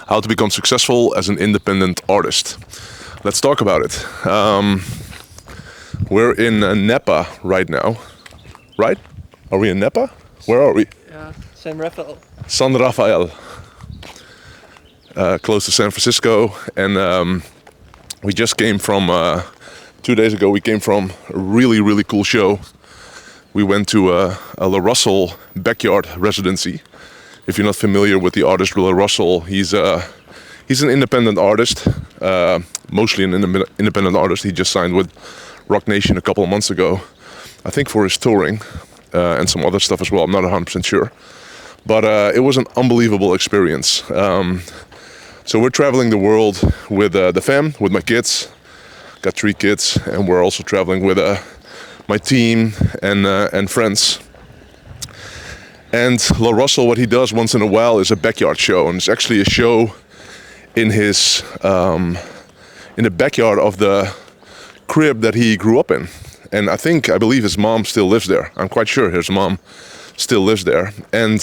How to become successful as an independent artist. Let's talk about it. We're in Napa right now, right? Are we in Napa? Where are we? Yeah, San Rafael. San Rafael. Close to San Francisco. And we just came from, 2 days ago, we came from a really, really cool show. We went to a La Russell backyard residency. If you're not familiar with the artist La Russell, he's an independent artist, mostly an independent artist. He just signed with Rock Nation a couple of months ago, I think for his touring and some other stuff as well. I'm not 100% sure. But it was an unbelievable experience. So we're traveling the world with the fam, with my kids. Got 3 kids, and we're also traveling with my team and friends. And La Russell, what he does once in a while is a backyard show, and it's actually a show in his in the backyard of the crib that he grew up in. And I believe his mom still lives there. I'm quite sure his mom still lives there. And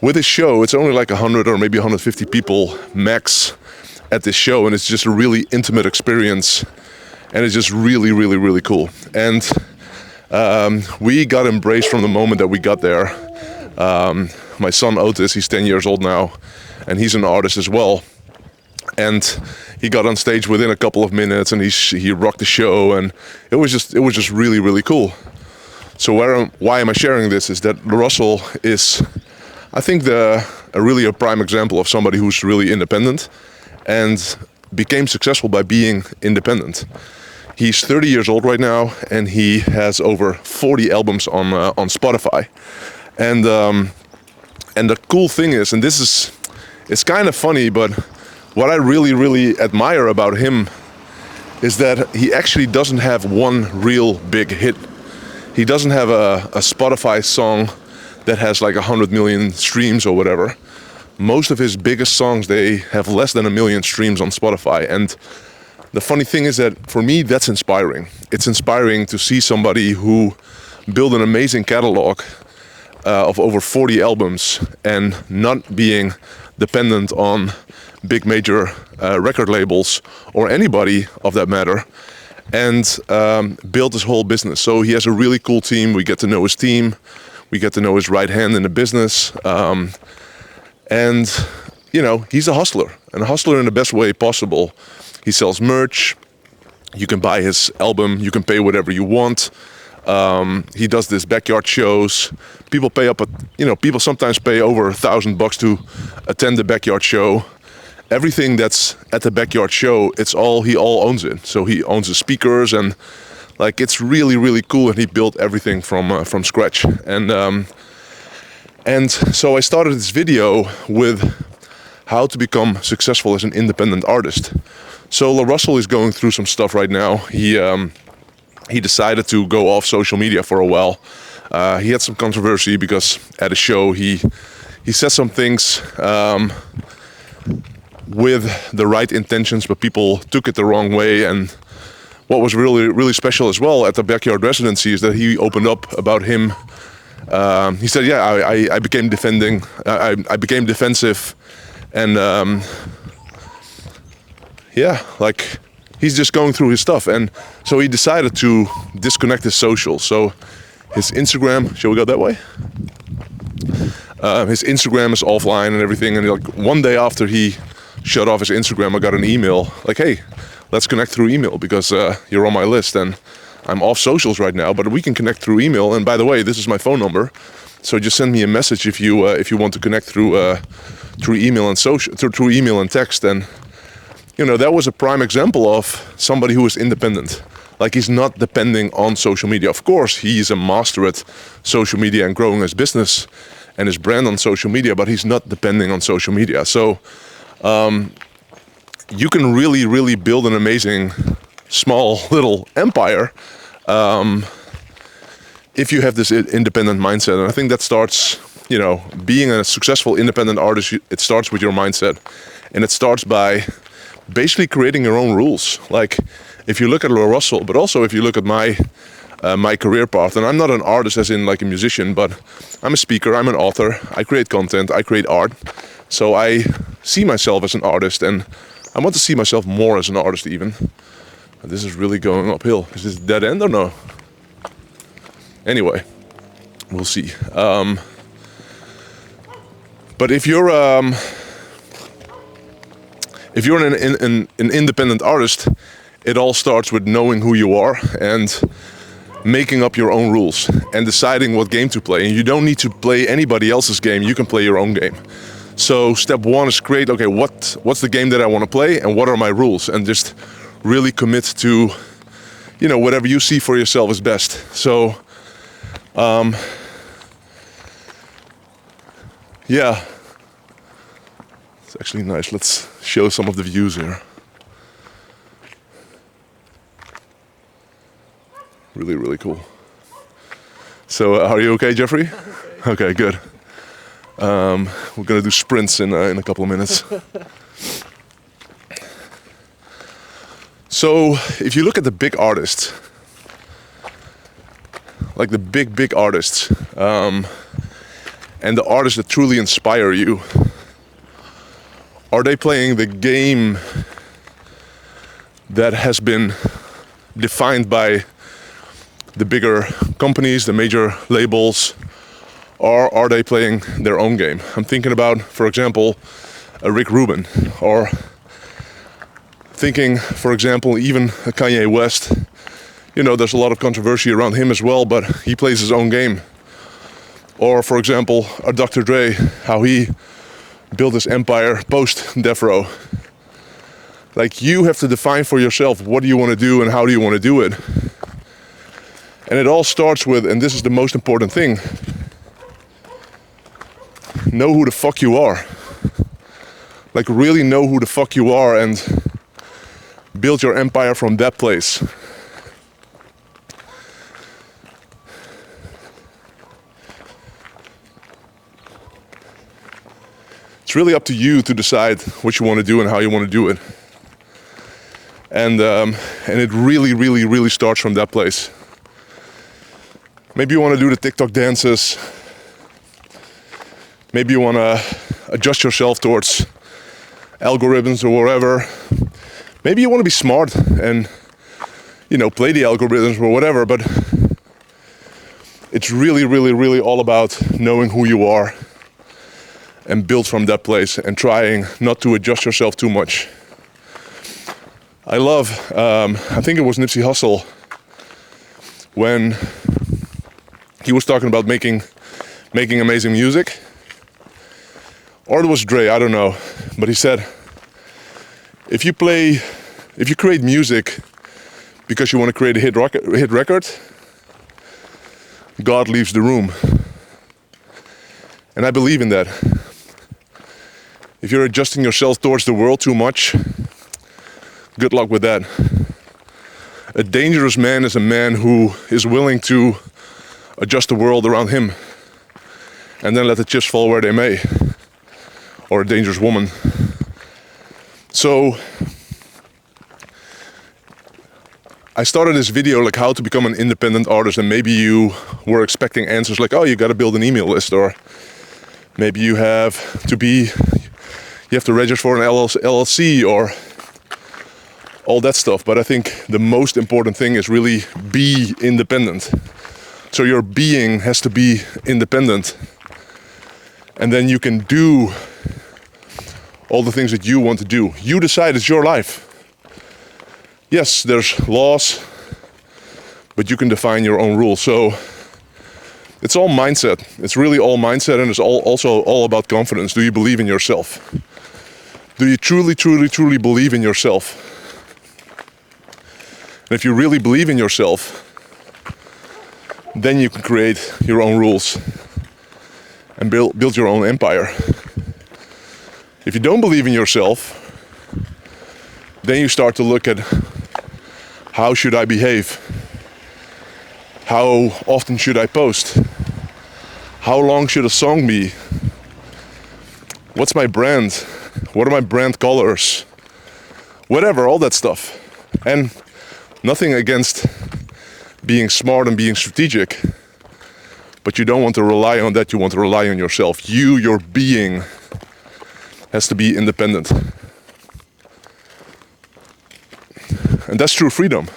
with his show, it's only like 100 or maybe 150 people max at this show, and it's just a really intimate experience, and it's just really, really, really cool. And we got embraced from the moment that we got there. My son Otis, he's 10 years old now, and he's an artist as well. And he got on stage within a couple of minutes, and he rocked the show, and it was just really, really cool. So why am I sharing this? Is that Russell is, I think, a prime example of somebody who's really independent and became successful by being independent. He's 30 years old right now, and he has over 40 albums on Spotify. And the cool thing is, and it's kind of funny, but what I really, really admire about him is that he actually doesn't have one real big hit. He doesn't have a Spotify song that has like 100 million streams or whatever. Most of his biggest songs, they have less than 1 million streams on Spotify. And the funny thing is that for me, that's inspiring. It's inspiring to see somebody who built an amazing catalog of over 40 albums and not being dependent on big major record labels or anybody of that matter, and built his whole business. So he has a really cool team. We get to know his team. We get to know his right hand in the business. And, he's a hustler, and a hustler in the best way possible. He sells merch. You can buy his album. You can pay whatever you want. He does this backyard shows. People pay people sometimes pay over $1,000 to attend the backyard show. Everything that's at the backyard show, he owns it. So he owns the speakers, and it's really, really cool. And he built everything from scratch. And so I started this video with how to become successful as an independent artist. So La Russell is going through some stuff right now. He decided to go off social media for a while. He had some controversy because at a show he said some things with the right intentions, but people took it the wrong way. And what was really, really special as well at the backyard residency is that he opened up about him. He said, I became I became defensive, and he's just going through his stuff. And so he decided to disconnect his social. So his Instagram, shall we go that way? His Instagram is offline and everything. And one day after he shut off his Instagram, I got an email like, hey, let's connect through email because you're on my list and I'm off socials right now, but we can connect through email. And by the way, this is my phone number. So just send me a message if you want to connect through email and through email and text. And that was a prime example of somebody who is independent. He's not depending on social media. Of course, he's a master at social media and growing his business and his brand on social media, but he's not depending on social media. So you can really, really build an amazing, small, little empire if you have this independent mindset. And I think that starts, being a successful independent artist, it starts with your mindset. And it starts by basically creating your own rules. If you look at La Russell, but also if you look at my career path, and I'm not an artist as in a musician, but I'm a speaker, I'm an author, I create content, I create art. So I see myself as an artist, and I want to see myself more as an artist even. But this is really going uphill. Is this a dead end or no? Anyway, we'll see. But if you're an independent artist, it all starts with knowing who you are and making up your own rules and deciding what game to play. And you don't need to play anybody else's game. You can play your own game. So step one is create, okay, what's the game that I want to play and what are my rules? And just really commit to, you know, whatever you see for yourself is best. So, yeah, it's actually nice. Let's show some of the views here. Really, really cool. So, are you okay, Jeffrey? Okay, good. We're gonna do sprints in a couple of minutes. So, if you look at the big artists, like the big artists, and the artists that truly inspire you, are they playing the game that has been defined by the bigger companies, the major labels, or are they playing their own game? I'm thinking about, for example, a Rick Rubin, or thinking, for example, even a Kanye West. You know, there's a lot of controversy around him as well, but he plays his own game. Or, for example, a Dr. Dre, how he built his empire post-Death Row. Like, you have to define for yourself what do you want to do and how do you want to do it. And it all starts with, and this is the most important thing, know who the fuck you are. Like, really know who the fuck you are and build your empire from that place. It's really up to you to decide what you want to do and how you want to do it. And it really starts from that place. Maybe you want to do the TikTok dances. Maybe you want to adjust yourself towards algorithms or whatever. Maybe you want to be smart and, you know, play the algorithms or whatever, but it's really all about knowing who you are and build from that place and trying not to adjust yourself too much. I love, I think it was Nipsey Hussle, when he was talking about making amazing music. Or it was Dre, I don't know. But he said, if you create music because you want to create a hit record, God leaves the room. And I believe in that. If you're adjusting yourself towards the world too much, good luck with that. A dangerous man is a man who is willing to adjust the world around him and then let the chips fall where they may. Or a dangerous woman. So I started this video like how to become an independent artist, and maybe you were expecting answers like, oh, you got to build an email list, or maybe you have to register for an LLC or all that stuff. But I think the most important thing is really be independent. So your being has to be independent, and then you can do all the things that you want to do. You decide, it's your life. Yes, there's laws, but you can define your own rules. So it's all mindset. It's really all mindset, and it's also all about confidence. Do you believe in yourself? Do you truly believe in yourself? And if you really believe in yourself, then you can create your own rules and build your own empire. If you don't believe in yourself, then you start to look at, how should I behave? How often should I post? How long should a song be? What's my brand? What are my brand colors? Whatever, all that stuff. And nothing against being smart and being strategic, but you don't want to rely on that. You want to rely on yourself. Your being has to be independent. And that's true freedom.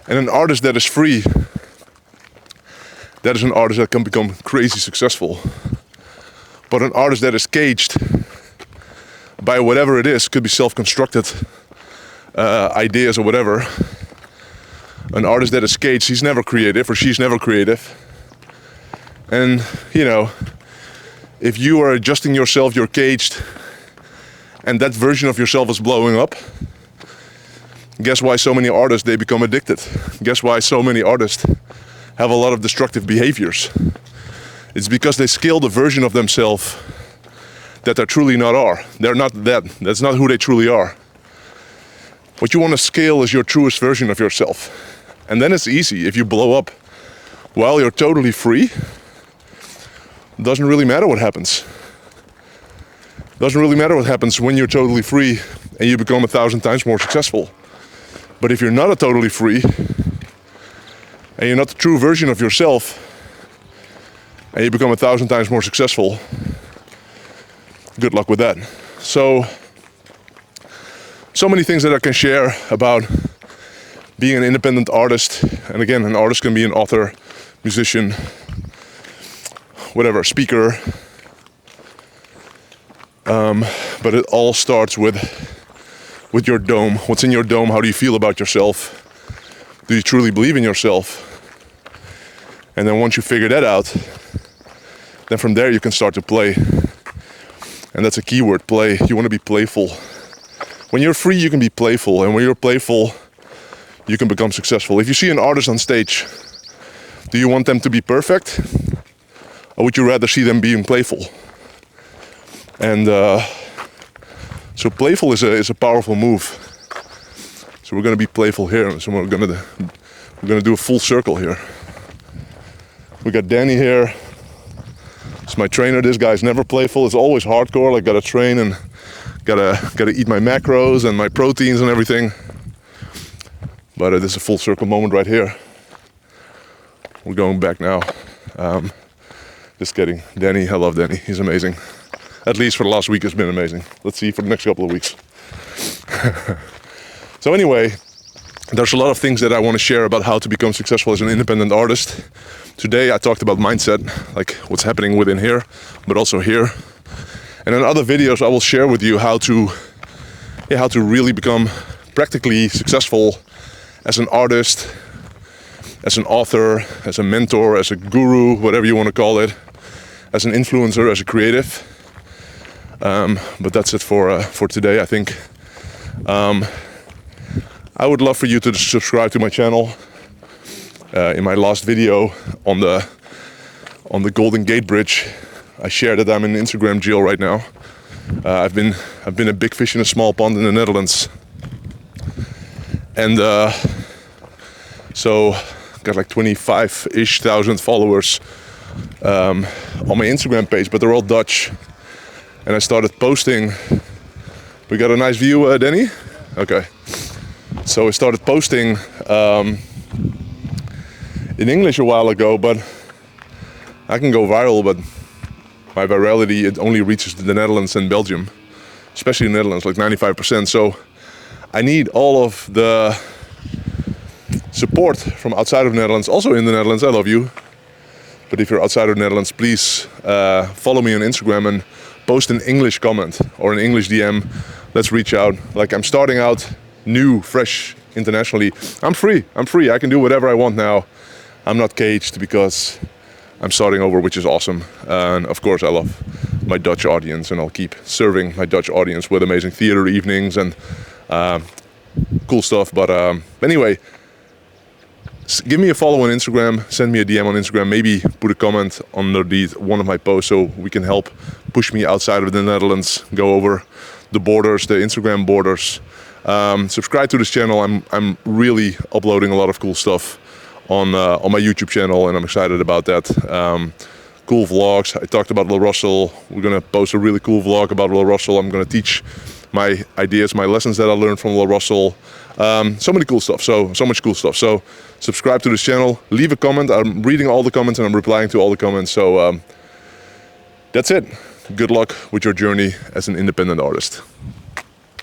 And an artist that is free, that is an artist that can become crazy successful. But an artist that is caged by whatever it is, could be self-constructed ideas or whatever. An artist that is caged, he's never creative or she's never creative. And, you know, if you are adjusting yourself, you're caged, and that version of yourself is blowing up. Guess why so many artists, they become addicted? Guess why so many artists have a lot of destructive behaviors? It's because they scale the version of themselves that they truly not are. They're not that. That's not who they truly are. What you want to scale is your truest version of yourself. And then it's easy. If you blow up while you're totally free, it doesn't really matter what happens. It doesn't really matter what happens when you're totally free and you become 1,000 times more successful. But if you're not totally free and you're not the true version of yourself and you become 1,000 times more successful, good luck with that. So many things that I can share about being an independent artist. And again, an artist can be an author, musician, whatever, speaker. But it all starts with your dome. What's in your dome? How do you feel about yourself? Do you truly believe in yourself? And then once you figure that out, then from there you can start to play. And that's a key word, play. You want to be playful. When you're free, you can be playful. And when you're playful, you can become successful. If you see an artist on stage, do you want them to be perfect? Or would you rather see them being playful? And so playful is a powerful move. So we're going to be playful here. So we're going to do a full circle here. We got Danny here. It's my trainer. This guy's never playful. It's always hardcore. Like, gotta train and gotta eat my macros and my proteins and everything. But this is a full circle moment right here. We're going back now. Just kidding. Danny, I love Danny. He's amazing. At least for the last week, it's been amazing. Let's see for the next couple of weeks. So anyway, there's a lot of things that I want to share about how to become successful as an independent artist. Today I talked about mindset, like what's happening within here, but also here. And in other videos I will share with you how to really become practically successful as an artist, as an author, as a mentor, as a guru, whatever you want to call it, as an influencer, as a creative. But that's it for today, I think. I would love for you to subscribe to my channel. In my last video on the Golden Gate Bridge, I shared that I'm in Instagram jail right now. I've been a big fish in a small pond in the Netherlands, and so got like 25-ish thousand followers on my Instagram page, but they're all Dutch. And I started posting. We got a nice view, Danny? Okay. So I started posting in English a while ago, but I can go viral, but my virality, it only reaches the Netherlands and Belgium, especially the Netherlands, like 95%. So I need all of the support from outside of the Netherlands. Also in the Netherlands, I love you. But if you're outside of the Netherlands, please follow me on Instagram and post an English comment or an English DM. Let's reach out. Like, I'm starting out new, fresh, internationally. I'm free. I can do whatever I want now. I'm not caged because I'm starting over, which is awesome. And of course, I love my Dutch audience, and I'll keep serving my Dutch audience with amazing theater evenings and cool stuff. But anyway, give me a follow on Instagram, send me a DM on Instagram, maybe put a comment underneath one of my posts so we can help push me outside of the Netherlands, go over the borders, the Instagram borders. Subscribe to this channel. I'm really uploading a lot of cool stuff on my YouTube channel, and I'm excited about that. Cool vlogs. I talked about La Russell. We're gonna post a really cool vlog about La Russell. I'm gonna teach my ideas, my lessons that I learned from La Russell. So many cool stuff. So much cool stuff. So subscribe to this channel. Leave a comment. I'm reading all the comments and I'm replying to all the comments. So that's it. good luck with your journey as an independent artist.